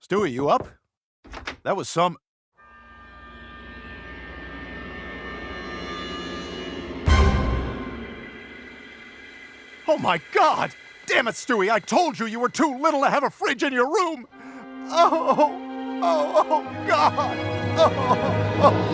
Stewie, you up? That was some... Oh my God! Damn it, Stewie, I told you you were too little to have a fridge in your room! Oh, God! Oh.